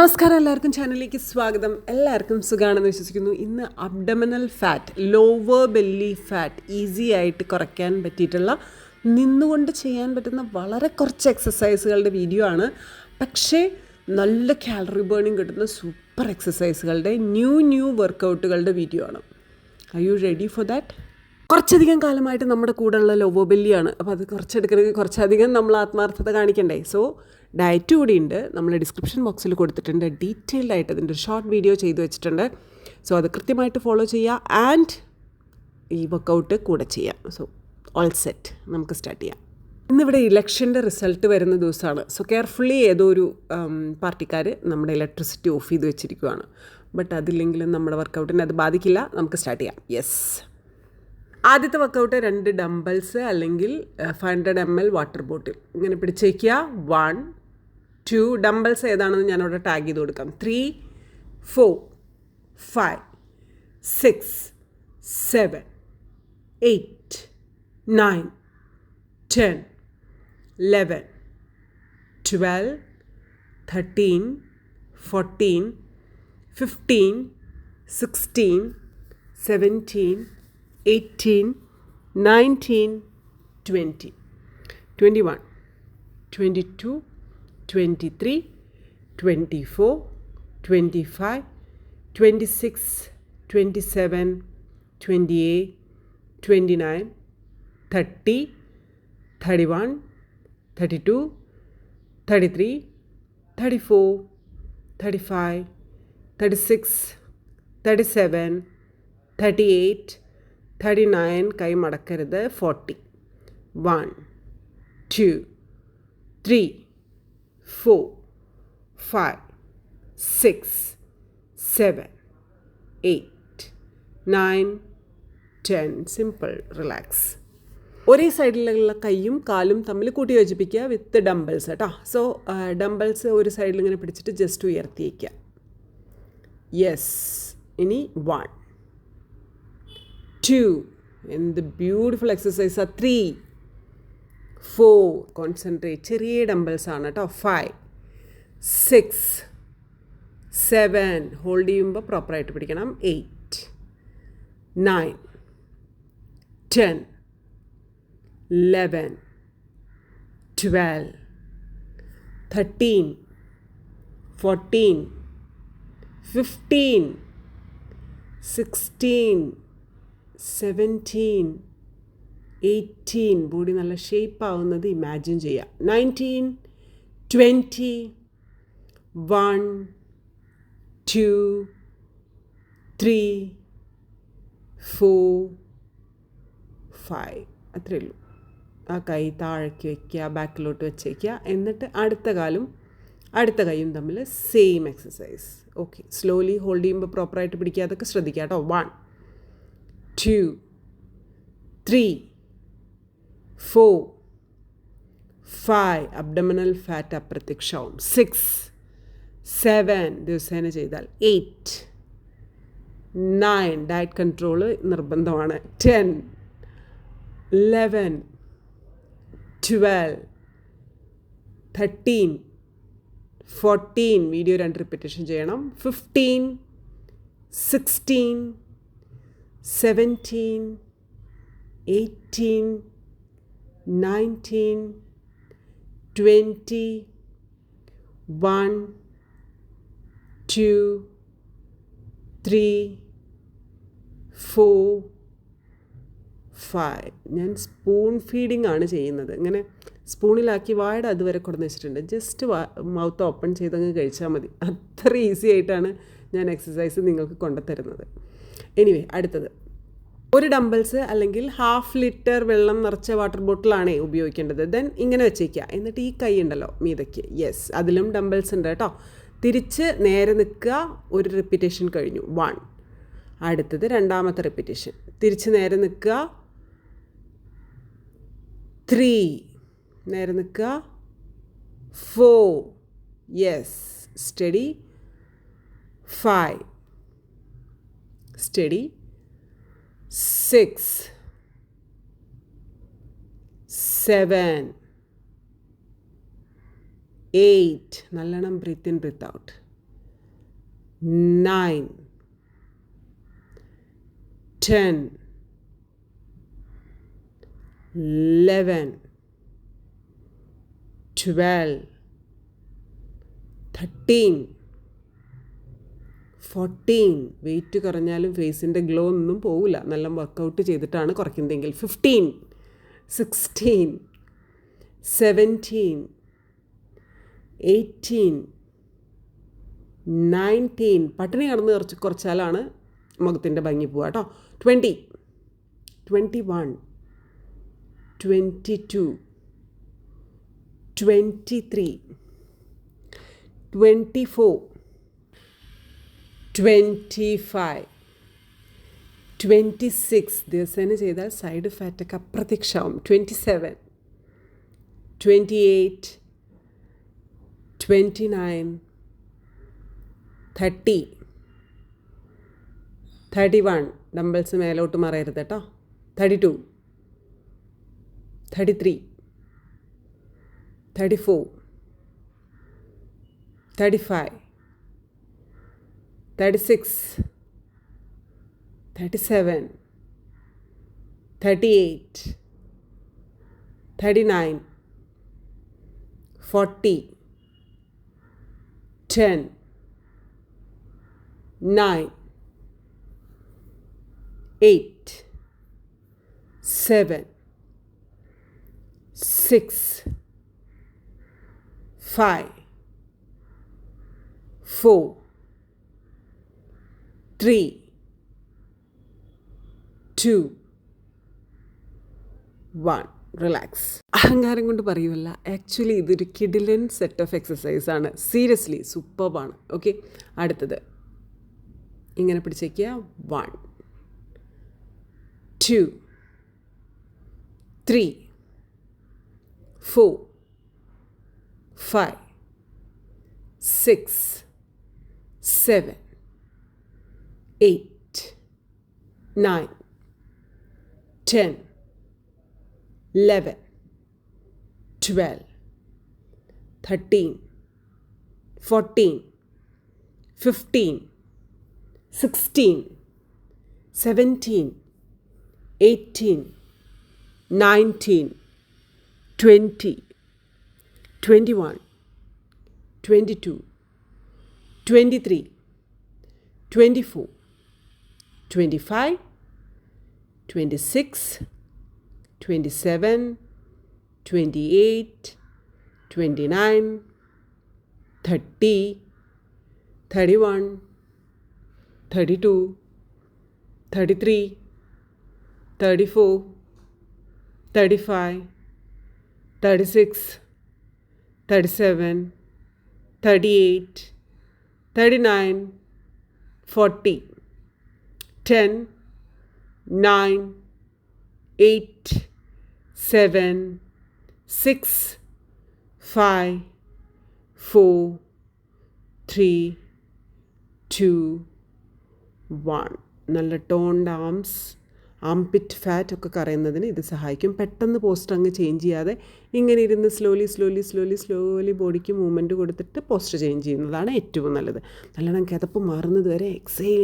നമസ്കാരം, എല്ലാവർക്കും ചാനലിലേക്ക് സ്വാഗതം. എല്ലാവർക്കും സുഖമാണെന്ന് വിശ്വസിക്കുന്നു. ഇന്ന് abdominal fat, lower belly fat easy ആയിട്ട് കുറയ്ക്കാൻ പറ്റിയിട്ടുള്ള, നിന്നുകൊണ്ട് ചെയ്യാൻ പറ്റുന്ന വളരെ കുറച്ച് എക്സസൈസുകളുടെ വീഡിയോ ആണ്. പക്ഷേ നല്ല കാലറി ബേണിംഗ് കിട്ടുന്ന സൂപ്പർ എക്സസൈസുകളുടെ ന്യൂ വർക്കൗട്ടുകളുടെ വീഡിയോ ആണ്. Are you ready for that? കുറച്ചധികം കാലമായിട്ട് നമ്മുടെ കൂടെയുള്ള ലോവർ ബെല്ലിയാണ്. അപ്പോൾ അത് കുറച്ചെടുക്കണമെങ്കിൽ കുറച്ചധികം നമ്മൾ ആത്മാർത്ഥത കാണിക്കണ്ടേ. സോ ഡയറ്റ് കൂടിയുണ്ട്, നമ്മൾ ഡിസ്ക്രിപ്ഷൻ ബോക്സിൽ കൊടുത്തിട്ടുണ്ട്. ഡീറ്റെയിൽഡ് ആയിട്ട് അതിൻ്റെ ഒരു ഷോർട്ട് വീഡിയോ ചെയ്തു വെച്ചിട്ടുണ്ട്. സോ അത് കൃത്യമായിട്ട് ഫോളോ ചെയ്യുക ആൻഡ് ഈ വർക്കൗട്ട് കൂടെ ചെയ്യാം. സോ ഓൾ സെറ്റ്, നമുക്ക് സ്റ്റാർട്ട് ചെയ്യാം. ഇന്നിവിടെ ഇലക്ഷൻ്റെ റിസൾട്ട് വരുന്ന ദിവസമാണ്. സോ കെയർഫുള്ളി ഏതോ ഒരു പാർട്ടിക്കാർ നമ്മുടെ ഇലക്ട്രിസിറ്റി ഓഫ് ചെയ്ത് വെച്ചിരിക്കുകയാണ്. ബട്ട് അതില്ലെങ്കിലും നമ്മുടെ വർക്കൗട്ടിനെ അത് ബാധിക്കില്ല. നമുക്ക് സ്റ്റാർട്ട് ചെയ്യാം. യെസ്, ആദ്യത്തെ വർക്കൗട്ട് 2 ഡംബൽസ് അല്ലെങ്കിൽ 500 ml വാട്ടർ ബോട്ടിൽ ഇങ്ങനെ പിടിച്ചേക്കുക. 1, 2 ഡംബൽസ് ഏതാണെന്ന് ഞാനവിടെ ടാഗ് ചെയ്ത് കൊടുക്കാം. 3, 4, 5, 6, 7, 8, 9, 10, 11, 12, 13, 14, 15, 16, 17, 18, 19, 20, 21, 22, 23, 24, 25, 26, 27, 28, 29, 30, 31, 32, 33, 34, 35, 36, 37, 38, 39, കൈ മടക്കരുത്. 40, 1, 2, 3, 4, 5, 6, 7, 8, 9, 10. Simple, relax. ഒരേ സൈഡിലുള്ള കൈയും കാലും തമ്മിൽ കൂട്ടി യോജിപ്പിക്കുക വിത്ത് ഡംബൽസ് കേട്ടോ. സോ ഡംബൽസ് ഒരു സൈഡിൽ ഇങ്ങനെ പിടിച്ചിട്ട് ജസ്റ്റ് ഉയർത്തി വയ്ക്കുക. യെസ്. ഇനി 1, 2, എന്ത് ബ്യൂട്ടിഫുൾ എക്സസൈസാണ്. 3, 4, കോൺസെൻട്രേറ്റ്, ചെറിയ ഡംബൽസ് ആണ് കേട്ടോ. 5, 6, 7, ഹോൾഡ് ചെയ്യുമ്പോൾ പ്രോപ്പറായിട്ട് പിടിക്കണം. 8, 9, 10, 11, 12, 13, 14, 15, 16, 17, 18, ബോഡി നല്ല ഷേപ്പ് ആവുന്നത് ഇമാജിൻ ചെയ്യുക. 19, 20, 1, 2, 3, 4, 5. അത്രയേ ഉള്ളൂ. ആ കൈ താഴേക്ക് വയ്ക്കുക, ബാക്കിലോട്ട് വെച്ചേക്കുക. എന്നിട്ട് അടുത്ത കൈയും തമ്മിൽ same exercise. Okay, slowly hold ചെയ്യുമ്പോൾ പ്രോപ്പറായിട്ട് പിടിക്കുക. അതൊക്കെ ശ്രദ്ധിക്കുക കേട്ടോ. 1, 2, 3, 4, 5, അബ്ഡമിനൽ ഫാറ്റ് അപ്രത്യക്ഷവും. 6, 7 ദിവസേന ചെയ്താൽ. 8, 9 ഡയറ്റ് കൺട്രോള് നിർബന്ധമാണ്. 10, 11, 12, 13, 14 വീഡിയോ 2 റിപ്പീറ്റേഷൻ ചെയ്യണം. 15, 16, 17, 18, 19, 20, 1, 2, 3, 4, 5. ഞാൻ സ്പൂൺ ഫീഡിംഗ് ആണ് ചെയ്യുന്നത്. ഇങ്ങനെ സ്പൂണിലാക്കി വായുടെ അതുവരെ കൊടുന്ന് വെച്ചിട്ടുണ്ട്. ജസ്റ്റ് മൗത്ത് ഓപ്പൺ ചെയ്തങ്ങ് കഴിച്ചാൽ മതി. അത്ര ഈസി ആയിട്ടാണ് ഞാൻ എക്സസൈസ് നിങ്ങൾക്ക് കൊണ്ടുതരുന്നത്. എനിവേ, അടുത്തത് 1 ഡംബൽസ് അല്ലെങ്കിൽ 1/2 ലിറ്റർ വെള്ളം നിറച്ച വാട്ടർ ബോട്ടിലാണേ ഉപയോഗിക്കേണ്ടത്. ദെൻ ഇങ്ങനെ വെച്ചേക്കുക. എന്നിട്ട് ഈ കൈ ഉണ്ടല്ലോ മീതയ്ക്ക്. യെസ്, അതിലും ഡംബൽസ് ഉണ്ട് കേട്ടോ. തിരിച്ച് നേരെ നിൽക്കുക. 1 റിപ്പീറ്റേഷൻ കഴിഞ്ഞു. 1. അടുത്തത് 2ാമത്തെ റിപ്പീറ്റേഷൻ. തിരിച്ച് നേരെ നിൽക്കുക. 3, നേരെ നിൽക്കുക. 4, യെസ്, സ്റ്റഡി. 5, സ്റ്റഡി. 6, 7, 8, നല്ലോണം breathe in breathe out. 9, 10, 11, 12, 13, 14. Weight കുറഞ്ഞാലും ഫേസിൻ്റെ ഗ്ലോ ഒന്നും പോവില്ല. നല്ല വർക്കൗട്ട് ചെയ്തിട്ടാണ് കുറയ്ക്കുന്നതെങ്കിൽ. 15, 16, 17, 18, 19. പട്ടിണി കടന്ന് കുറച്ചാലാണ് മുഖത്തിൻ്റെ ഭംഗി പോവുക കേട്ടോ. 20, 21, 22, 23, 24, 25, 26. ദിവസേന ചെയ്താൽ സൈഡ് ഫാറ്റൊക്കെ അപ്രത്യക്ഷമാവും. 27, 28, 29, 30, 31. ഡംബിൾസ് മേലോട്ട് മറയരുത് കേട്ടോ. 32, 33, 34, 35, 36, 37, 38, 39, 40, 10, 9, 8, 7, 6, 5, 4, 3, 2, 1. റിലാക്സ്. അഹങ്കാരം കൊണ്ട് പറയുമല്ല, ആക്ച്വലി ഇതൊരു കിഡിലൻ സെറ്റ് ഓഫ് എക്സസൈസാണ്. സീരിയസ്ലി സൂപ്പർബാണ്. ഓക്കെ, അടുത്തത് ഇങ്ങനെ പിടിച്ചേക്കുക. 1, 2, 3, 4, 5, 6, 7, 8, 9, 10, 11, 12, 13, 14, 15, 16, 17, 18, 19, 20, 21, 22, 23, 24, 25, 26, 27, 28, 29, 30, 31, 32, 33, 34, 35, 36, 37, 38, 39, 40, 10, 9, 8, 7, 6, 5, 4, 3, 2, 1. നല്ല ടോൺഡ് ആംസ്, ആംപിറ്റ് ഫാറ്റ് ഒക്കെ കറയുന്നതിന് ഇത് സഹായിക്കും. പെട്ടെന്ന് പോസ്റ്റർ അങ്ങ് ചേഞ്ച് ചെയ്യാതെ ഇങ്ങനെ ഇരുന്ന് സ്ലോലി ബോഡിക്ക് മൂവ്മെൻറ്റ് കൊടുത്തിട്ട് പോസ്റ്റർ ചേഞ്ച് ചെയ്യുന്നതാണ് ഏറ്റവും നല്ലത്. നല്ലോണം കിതപ്പ് മാറുന്നത് വരെ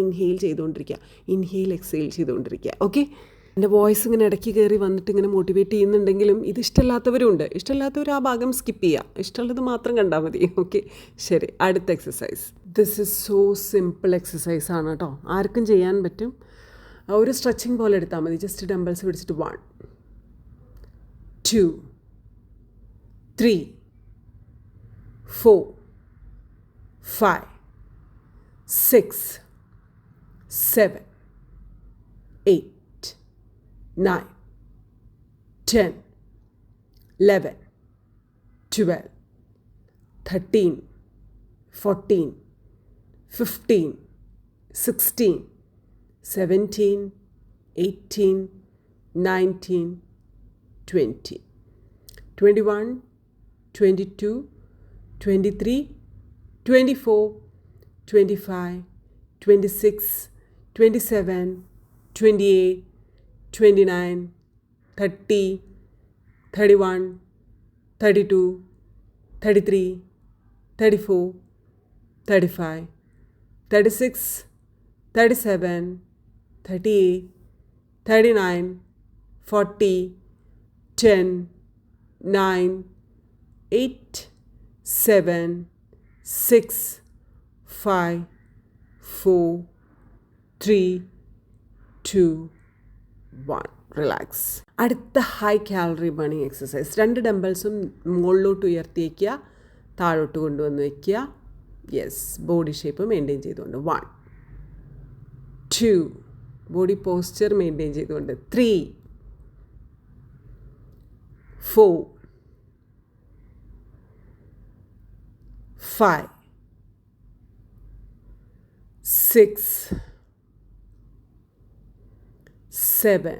ഇൻഹെയിൽ ചെയ്തുകൊണ്ടിരിക്കുക. ഓക്കെ, എൻ്റെ വോയിസ് ഇങ്ങനെ ഇടയ്ക്ക് കയറി വന്നിട്ട് ഇങ്ങനെ മോട്ടിവേറ്റ് ചെയ്യുന്നുണ്ടെങ്കിലും ഇത് ഇഷ്ടമല്ലാത്തവരുണ്ട്. ഇഷ്ടമല്ലാത്തവർ ആ ഭാഗം സ്കിപ്പ് ചെയ്യുക, ഇഷ്ടമുള്ളത് മാത്രം കണ്ടാൽ മതി. ഓക്കെ, ശരി. അടുത്ത exercise. This is so simple exercise ആണ് കേട്ടോ, ആർക്കും ചെയ്യാൻ പറ്റും. ഒരു സ്ട്രെച്ചിങ് പോലെ എടുത്താൽ മതി. ജസ്റ്റ് ഡംബിൾസ് പിടിച്ചിട്ട് 1, 2, 3, 4, 5, 6, 7, 8, 9, 10, 11, 12, 13, 14, 15, 16, 17, 18, 19, 20, 21, 22, 23, 24, 25, 26, 27, 28, 29, 30, 31, 32, 33, 34, 35, 36, 37, 38, 39, 40, 10, 9, 8, 7, 6, 5, 4, 3, 2, 1. റിലാക്സ്. അടുത്ത ഹൈ കാലറി ബേണിംഗ് എക്സസൈസ്. 2 ഡംബൽസും മുകളിലോട്ട് ഉയർത്തി വയ്ക്കുക, താഴോട്ട് കൊണ്ടുവന്ന് വയ്ക്കുക. യെസ്, ബോഡി ഷേപ്പ് മെയിൻറ്റെയിൻ ചെയ്തുകൊണ്ട്. 1, 2, ബോഡി പോസ്ചർ മെയിൻറ്റെയിൻ ചെയ്തുകൊണ്ട്. 3, 4, 5, 6, 7,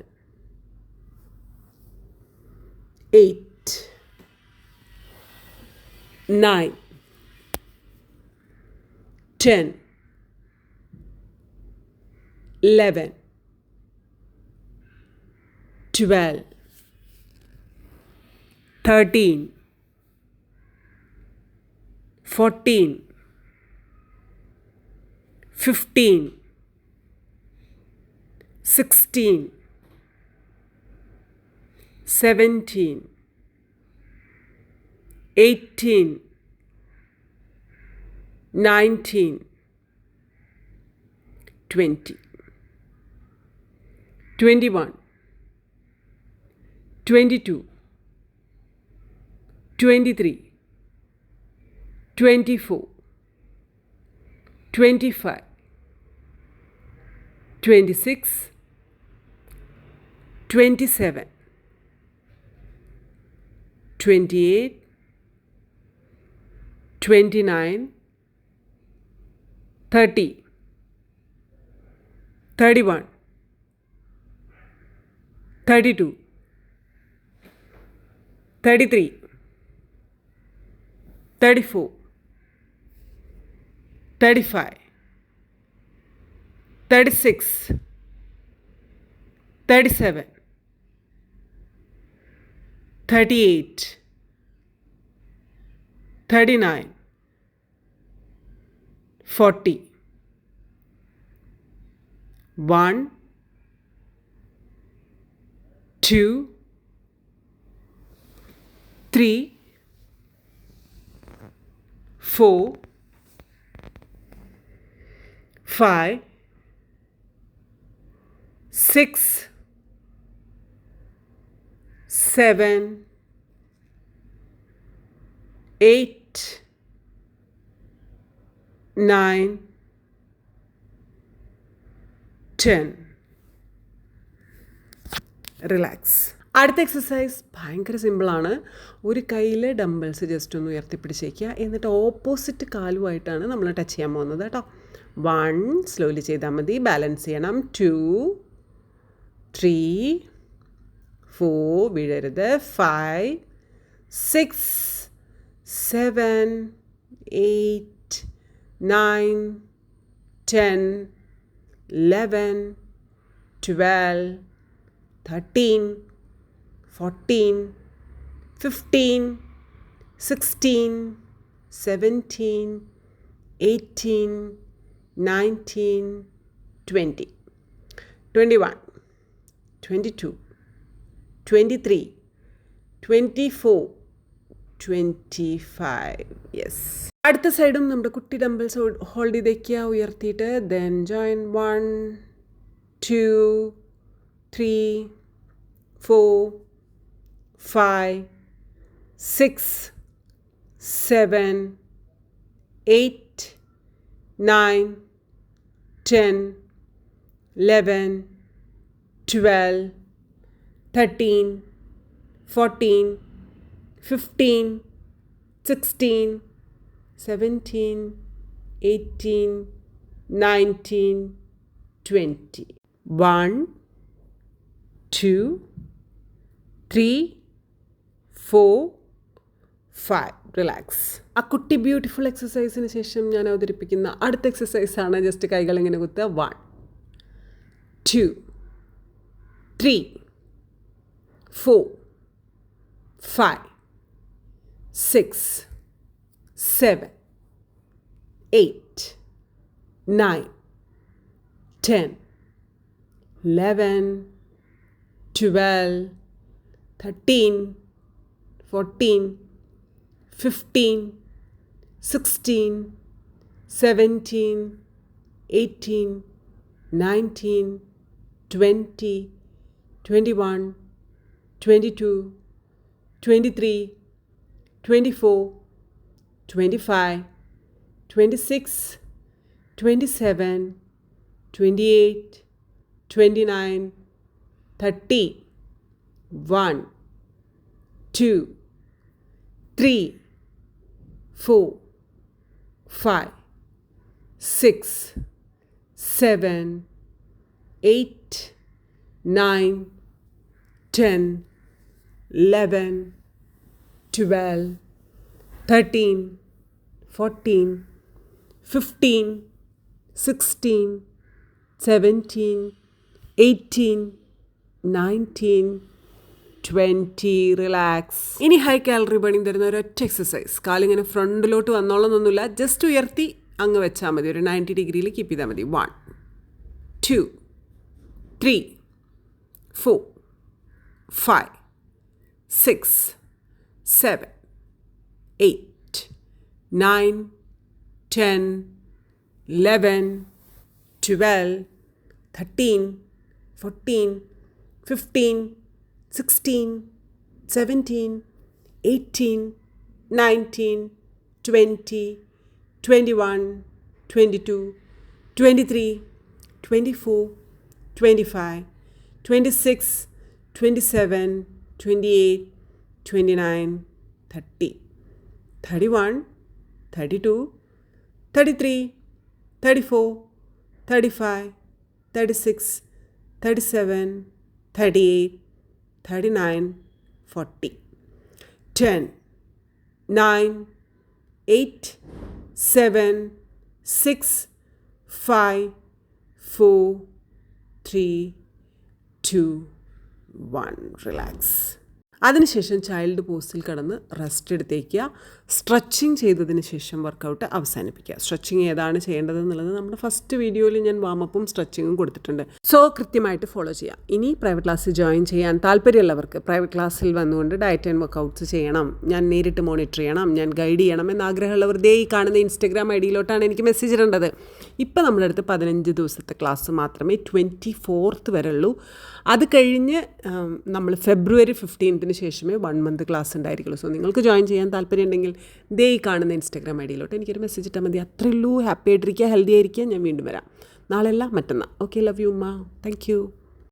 8, 9, 10, 11, 12, 13, 14, 15, 16, 17, 18, 19, 20, 21, 22, 23, 24, 25, 26, 27, 28, 29, 30, 31, 32, 33, 34, 35, 36, 37, 38, 39, 40. 1, 2, 3, 4, 5, 6, 7, 8, 9, 10. റിലാക്സ്. അടുത്ത എക്സസൈസ് ഭയങ്കര സിമ്പിളാണ്. ഒരു കയ്യിൽ ഡംബിൾസ് ജസ്റ്റ് ഒന്ന് ഉയർത്തിപ്പിടിച്ചേക്കുക, എന്നിട്ട് ഓപ്പോസിറ്റ് കാലുമായിട്ടാണ് നമ്മൾ ടച്ച് ചെയ്യാൻ പോകുന്നത് കേട്ടോ. 1, സ്ലോലി ചെയ്താൽ മതി, ബാലൻസ് ചെയ്യണം. 2, 3, 4, വീഴരുത്. 5, 6, 7, 8, 9, 10, 11, 12, 13, 14, 15, 16, 17, 18, 19, 20, 21, 22, 23, 24, 25. യെസ്. അടുത്ത സൈഡും നമ്മുടെ കുട്ടി ഡംബിൾസ് ഹോൾഡ് ചെയ്ത് വയ്ക്കുക, ഉയർത്തിയിട്ട്. Then join. 1, 2, 3, 4, 5, 6, 7, 8, 9, 10, 11, 12, 13, 14, 15, 16, 17, 18, 19, 20. 1, 2, 3, 4, 5. റിലാക്സ്. ആ കുട്ടി ബ്യൂട്ടിഫുൾ എക്സസൈസിന് ശേഷം ഞാൻ അവതരിപ്പിക്കുന്ന അടുത്ത എക്സസൈസാണ്. ജസ്റ്റ് കൈകൾ ഇങ്ങനെ കുത്തുക. 1, 2, 3, 4, 5, 6, 7, 8, 9, 10, 11, 12, 13, 14, 15, 16, 17, 18, 19, 20, 21, 22, 23, 24, 25, 26, 27, 28, 29, 30, 1, 2, 3, 4, 5, 6, 7, 8, 9, 10, 11, 12, 13, 14, 15, 16, 17, 18, 19, 20. റിലാക്സ്. ഇനി ഹൈ കാലറി ബേണിംഗ് തരുന്ന ഒരൊറ്റ എക്സസൈസ്. കാലിങ്ങനെ ഫ്രണ്ടിലോട്ട് വന്നോളന്നൊന്നുമില്ല, ജസ്റ്റ് ഉയർത്തി അങ്ങ് വെച്ചാൽ മതി. ഒരു 90 ഡിഗ്രിയിൽ കീപ്പ് ചെയ്താൽ മതി. 1, 2, 3, 4, 5, 6, 7, 8, 9, 10, 11, 12, 13, 14, 15, 16, 17, 18, 19, 20, 21, 22, 23, 24, 25, 26, 27, 28, 29, 30, 31, 32, 33, 34, 35, 36, 37, 38, 39, 40. 10, 9, 8, 7, 6, 5, 4, 3, 2, 1. റിലാക്സ്. അതിനുശേഷം ചൈൽഡ് പോസ്റ്റിൽ കിടന്ന് റെസ്റ്റ് എടുത്തേക്കുക. സ്ട്രെച്ചിങ് ചെയ്തതിന് ശേഷം വർക്കൗട്ട് അവസാനിപ്പിക്കുക. സ്ട്രെച്ചിങ് ഏതാണ് ചെയ്യേണ്ടതെന്നുള്ളത് നമ്മുടെ ഫസ്റ്റ് വീഡിയോയിൽ ഞാൻ വാമപ്പും സ്ട്രെച്ചിങ്ങും കൊടുത്തിട്ടുണ്ട്. സോ കൃത്യമായിട്ട് ഫോളോ ചെയ്യാം. ഇനി പ്രൈവറ്റ് ക്ലാസ്സിൽ ജോയിൻ ചെയ്യാൻ താല്പര്യമുള്ളവർക്ക് പ്രൈവറ്റ് ക്ലാസ്സിൽ വന്നുകൊണ്ട് ഡയറ്റ് ആൻഡ് വർക്കൗട്ട്സ് ചെയ്യണം, ഞാൻ നേരിട്ട് മോണിറ്റർ ചെയ്യണം, ഞാൻ ഗൈഡ് ചെയ്യണം എന്നാഗ്രഹമുള്ളവർ ദേ ഈ കാണുന്ന ഇൻസ്റ്റഗ്രാം ഐഡിയിലോട്ടാണ് എനിക്ക് മെസ്സേജ് ഇടേണ്ടത്. ഇപ്പം നമ്മുടെ അടുത്ത് 15 ദിവസത്തെ ക്ലാസ് മാത്രമേ 24th വരെ ഉള്ളൂ. അത് കഴിഞ്ഞ് നമ്മൾ ഫെബ്രുവരി 15th ശേഷമേ 1 month ക്ലാസ് ഉണ്ടായിരിക്കുള്ളൂ. സോ നിങ്ങൾക്ക് ജോയിൻ ചെയ്യാൻ താല്പര്യം ഉണ്ടെങ്കിൽ ദേ ഈ കാണുന്ന ഇൻസ്റ്റാഗ്രാം ഐഡിയിലോട്ട് എനിക്കൊരു മെസ്സേജ് ഇട്ടാൽ മതി. അത്രയേ ഉള്ളൂ. ഹാപ്പി ആയിട്ടിരിക്കുക, ഹെൽത്തി ആയിരിക്കുക. ഞാൻ വീണ്ടും വരാം. നാളെ അല്ല, മറ്റന്നാൾ. ഓക്കെ, ലവ് യു ഉമ്മ. Thank you.